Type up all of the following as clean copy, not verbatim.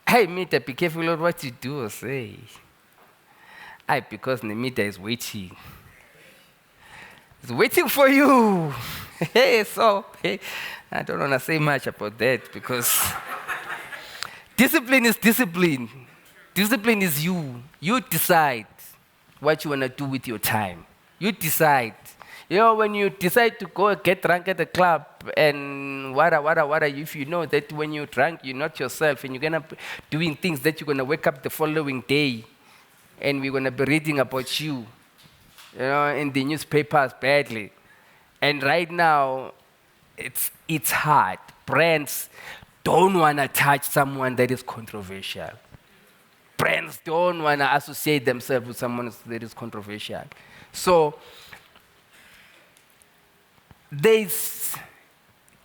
Hey, meter, be careful of what you do or say. Because the meter is waiting. It's waiting for you. Hey, so, hey, I don't want to say much about that because discipline is discipline. Discipline is you. You decide what you want to do with your time. You decide. When you decide to go get drunk at the club and wada, if you know that when you're drunk, you're not yourself and you're going to be doing things that you're going to wake up the following day and we're going to be reading about you, in the newspapers badly. And right now, it's hard. Brands don't want to touch someone that is controversial. Brands don't want to associate themselves with someone that is controversial. So there's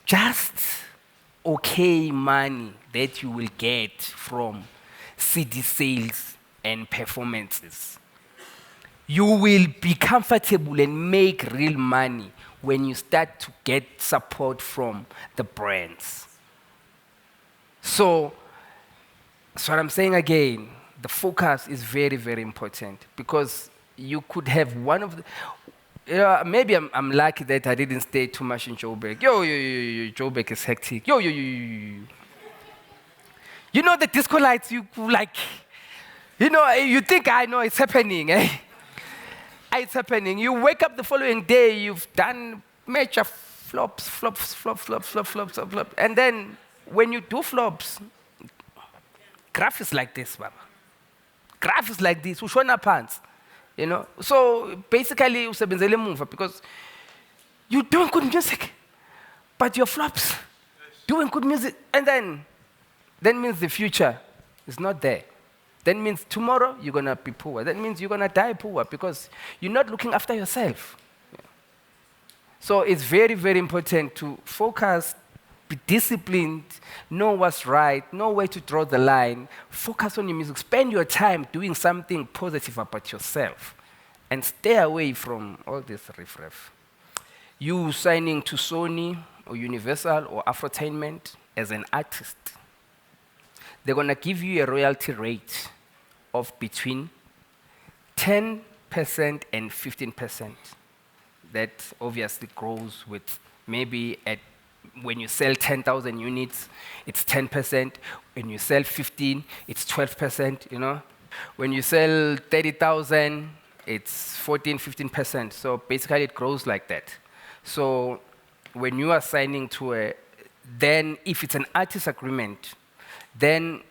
just okay money that you will get from CD sales and performances. You will be comfortable and make real money when you start to get support from the brands. So what I'm saying again, the focus is very, very important because you could have one of the, maybe I'm lucky that I didn't stay too much in Joburg. Joburg is hectic. You know the disco lights, you like, you think I know it's happening, eh? It's happening. You wake up the following day, you've done major flops. And then when you do flops, graph is like this, Baba. Graph is like this, ushona pants. So basically, usebenzele emuva because you're doing good music, but your flops, doing good music, and then that means the future is not there. That means tomorrow you're gonna be poor. That means you're gonna die poor because you're not looking after yourself. So it's very, very important to focus, be disciplined, know what's right, know where to draw the line, focus on your music, spend your time doing something positive about yourself, and stay away from all this riffraff. You signing to Sony or Universal or Afrotainment as an artist, they're gonna give you a royalty rate of between 10% and 15%. That obviously grows with maybe when you sell 10,000 units, it's 10%. When you sell 15, it's 12%, When you sell 30,000, it's 14, 15%. So basically it grows like that. So when you are signing to then if it's an artist agreement, then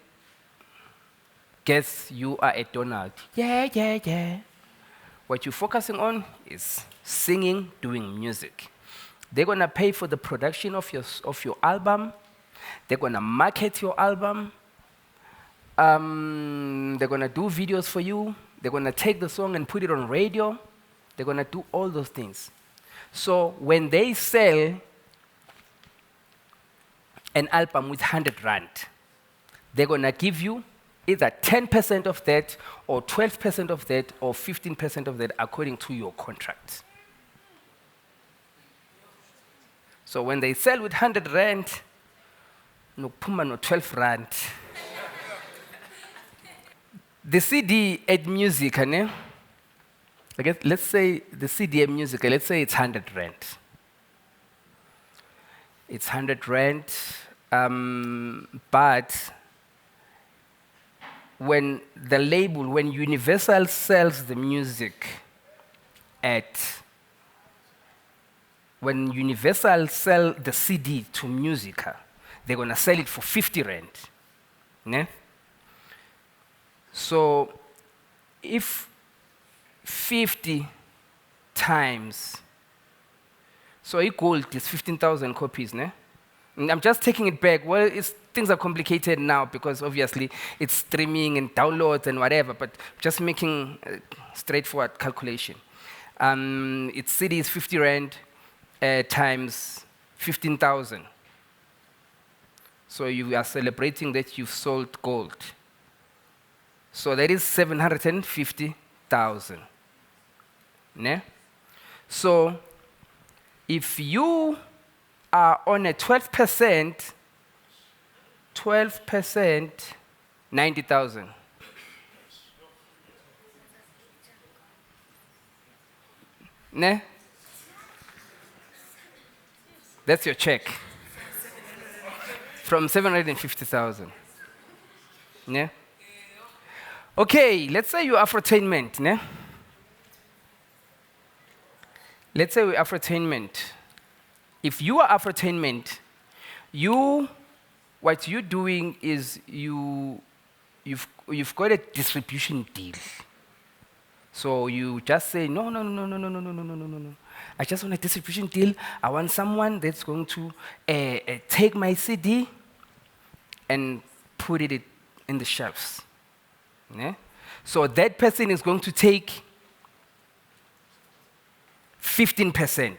guess you are a Donald. Yeah. What you're focusing on is singing, doing music. They're gonna pay for the production of your album. They're gonna market your album. They're gonna do videos for you. They're gonna take the song and put it on radio. They're gonna do all those things. So when they sell an album with 100 rand, they're gonna give you either 10% of that, or 12% of that, or 15% of that, according to your contract. So when they sell with 100 rand, no puma no 12 rand. The CD at music, I guess, let's say the CD at music, let's say it's 100 rand. It's 100 rand, but when Universal sells the music when Universal sell the CD to Musica, they're gonna sell it for 50 rand. Ne? So if 50 times, so gold is 15,000 copies, ne? And I'm just taking it back. Well, things are complicated now because obviously it's streaming and downloads and whatever, but just making a straightforward calculation. Its CD is 50 rand times 15,000. So you are celebrating that you've sold gold. So that is 750,000. Ne? So if you are on a 12%, 90,000. Ne? That's your check. From 750,000. Ne? Okay, let's say you're Afrotainment, ne? Let's say we're Afrotainment. If you are Afrotainment, what you're doing is you've got a distribution deal. So you just say, no. I just want a distribution deal. I want someone that's going to take my CD and put it in the shelves. Yeah? So that person is going to take 15%.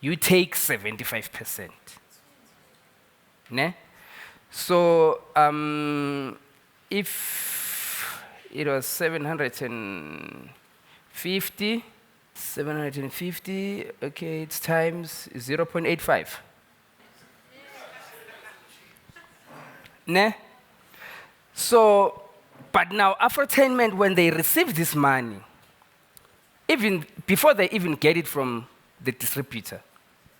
You take 75%. Ne? So if it was 750, okay, it's times 0.85. Ne? So, but now Afrotainment, when they receive this money, even before they even get it from the distributor,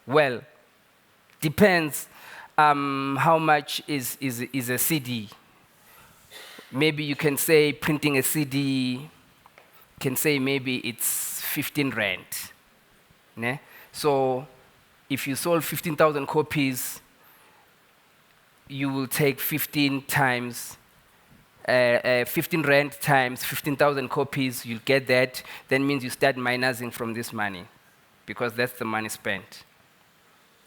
well, depends how much is a CD. Maybe you can say printing a CD, can say maybe it's 15 rand. Ne? So if you sold 15,000 copies, you will take 15 times 15 rand times 15,000 copies, you'll get that. That means you start minusing from this money, because that's the money spent.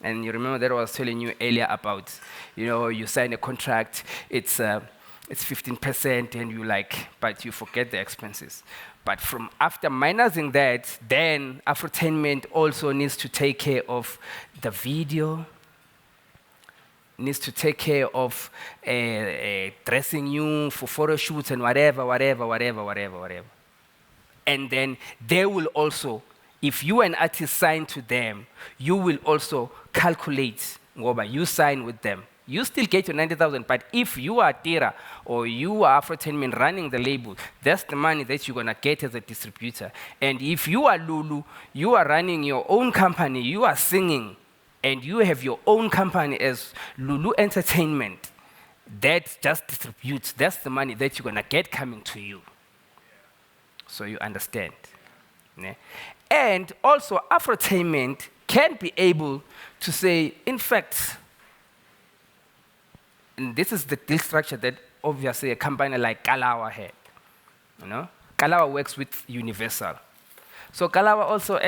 And you remember that I was telling you earlier about, you sign a contract, it's 15%, and but you forget the expenses. But from after minusing that, then Afrotainment also needs to take care of the video, needs to take care of dressing you for photo shoots and whatever. And then they will also, if you an artist sign to them, you will also calculate, ngoba you sign with them. You still get your 90,000, but if you are Tira or you are Afrotainment running the label, that's the money that you're gonna get as a distributor. And if you are Lulu, you are running your own company, you are singing, and you have your own company as Lulu Entertainment, that just distributes. That's the money that you're gonna get coming to you. So you understand. Ne? And also, Afrotainment can be able to say, in fact, and this is the deal structure that obviously a company like Kalawa had. Kalawa works with Universal. So Kalawa also,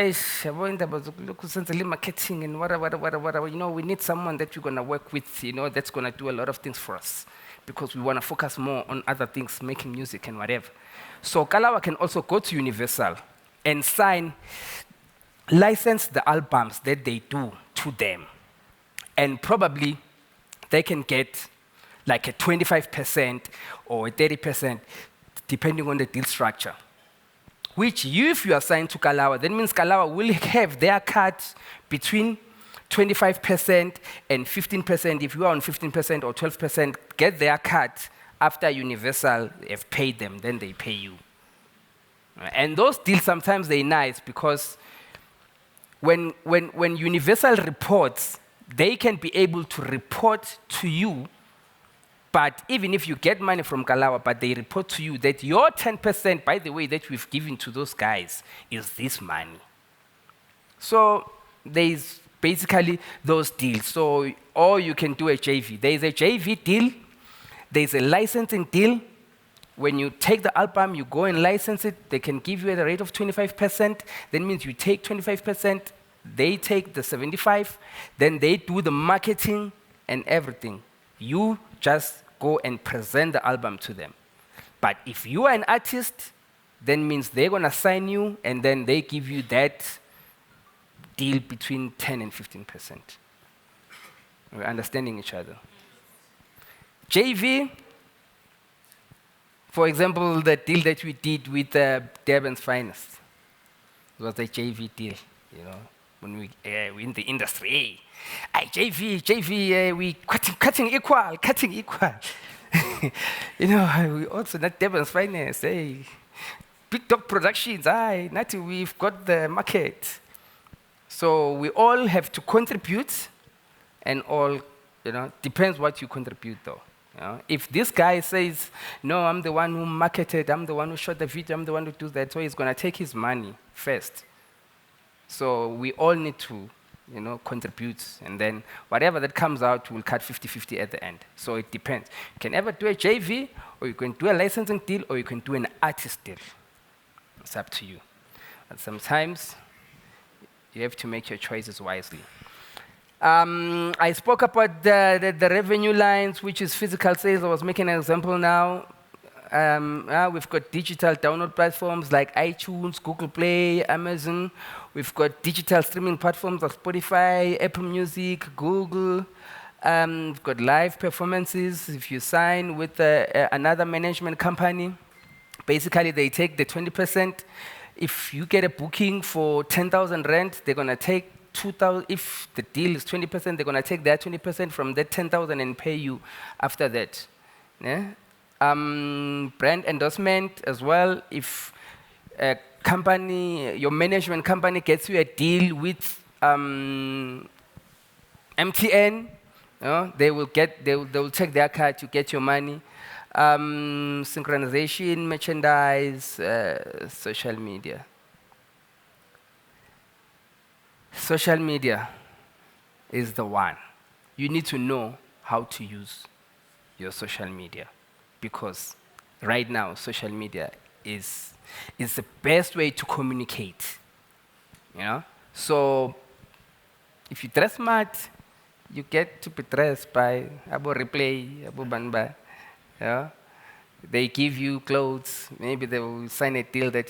marketing and whatever. We need someone that you're going to work with, that's going to do a lot of things for us, because we want to focus more on other things, making music and whatever. So Kalawa can also go to Universal and license the albums that they do to them. And probably they can get like a 25% or a 30%, depending on the deal structure. Which if you are signed to Kalawa, that means Kalawa will have their cut between 25% and 15%. If you are on 15% or 12%, get their cut after Universal have paid them, then they pay you. And those deals sometimes they're nice, because when Universal reports, they can be able to report to you. But even if you get money from Kalawa, but they report to you that your 10%, by the way, that we've given to those guys is this money. So there's basically those deals. So, or you can do a JV. There's a JV deal. There's a licensing deal. When you take the album, you go and license it. They can give you at a rate of 25%. That means you take 25%. They take the 75%. Then they do the marketing and everything. You just go and present the album to them. But if you are an artist, then means they're going to sign you, and then they give you that deal between 10 and 15%. We're understanding each other. JV, for example, the deal that we did with Durban's Finest was a JV deal, when we in the industry. JV, we cutting equal. We also not Devon's Finance. Hey, Big Dog Productions. Aye, Natty, we've got the market. So we all have to contribute, and all, depends what you contribute though. If this guy says, no, I'm the one who marketed, I'm the one who shot the video, I'm the one who does that, so he's going to take his money first. So we all need to, contribute, and then whatever that comes out, we'll cut 50-50 at the end. So it depends. You can either do a JV, or you can do a licensing deal, or you can do an artist deal. It's up to you. And sometimes you have to make your choices wisely. I spoke about the revenue lines, which is physical sales. I was making an example now. We've got digital download platforms like iTunes, Google Play, Amazon. We've got digital streaming platforms like Spotify, Apple Music, Google. We've got live performances. If you sign with another management company, basically they take the 20%. If you get a booking for 10,000 rand, they're going to take 2,000. If the deal is 20%, they're going to take their 20% from that 10,000 and pay you after that. Yeah? Brand endorsement as well. If a company, your management company gets you a deal with MTN, they will take their cut to get your money. Synchronization, merchandise, social media. Social media is the one. You need to know how to use your social media, because right now social media is the best way to communicate. So if you dress smart, you get to be dressed by Abu Replay, Abu Banba. They give you clothes. Maybe they will sign a deal that,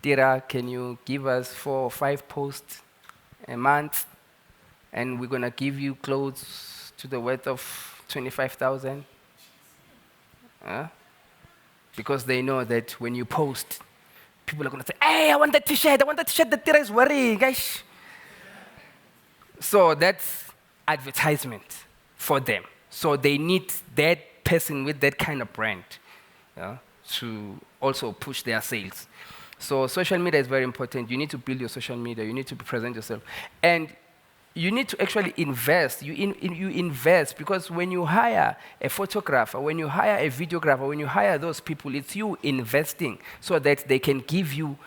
Tira, can you give us 4 or 5 posts a month, and we're going to give you clothes to the worth of 25,000. Because they know that when you post, people are going to say, hey, I want that t-shirt that Tira is wearing, guys. So that's advertisement for them. So they need that person with that kind of brand to also push their sales. So social media is very important. You need to build your social media. You need to present yourself. And you need to actually invest. You invest, because when you hire a photographer, when you hire a videographer, when you hire those people, it's you investing so that they can give you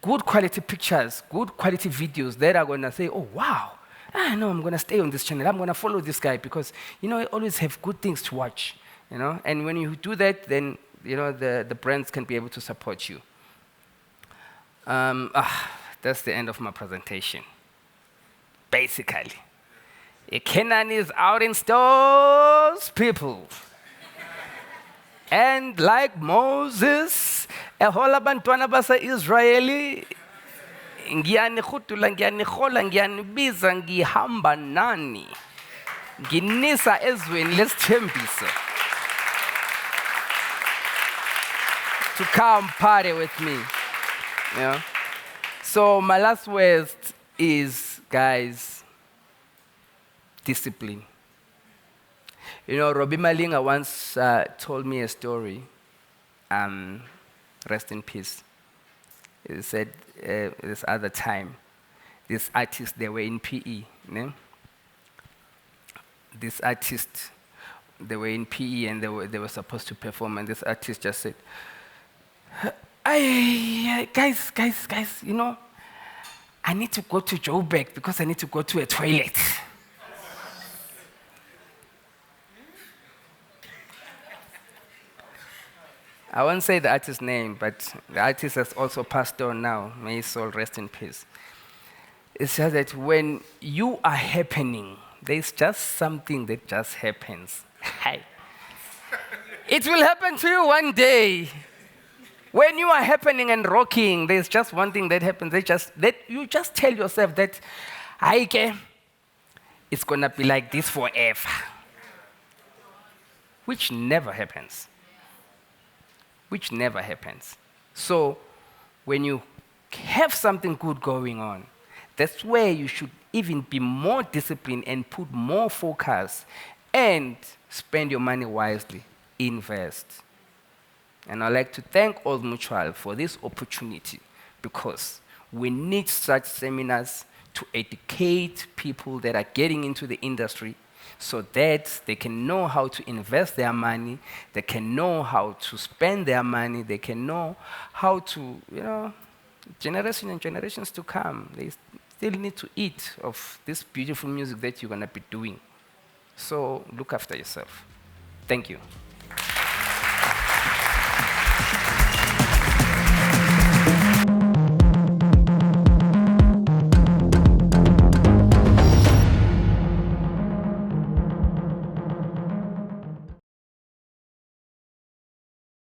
good quality pictures, good quality videos that are going to say, oh, wow, I know I'm going to stay on this channel. I'm going to follow this guy because, I always have good things to watch. And when you do that, then, the brands can be able to support you. That's the end of my presentation. Basically, Canaan is out in stores, people. And like Moses, a whole abantwana basa Israeli, ngiyanikhutula, ngiyanihola, ngiyanibiza, ngihamba nani. Nginisa ezweni lesithembiso. To come party with me. So my last word is, guys, discipline. Robbie Malinga once told me a story. Rest in peace. He said this other time, these artists, they were in PE. These artists, they were in PE and they were supposed to perform, and this artist just said, guys, I need to go to Joburg because I need to go to a toilet. I won't say the artist's name, but the artist has also passed on now. May his soul rest in peace. It's just that when you are happening, there's just something that just happens. It will happen to you one day. When you are happening and rocking, there's just one thing that happens. You just tell yourself that, it's going to be like this forever. Which never happens. So when you have something good going on, that's where you should even be more disciplined and put more focus and spend your money wisely. invest. And I'd like to thank Old Mutual for this opportunity, because we need such seminars to educate people that are getting into the industry, so that they can know how to invest their money, they can know how to spend their money, they can know how to, generation and generations to come, they still need to eat of this beautiful music that you're going to be doing. So look after yourself. Thank you.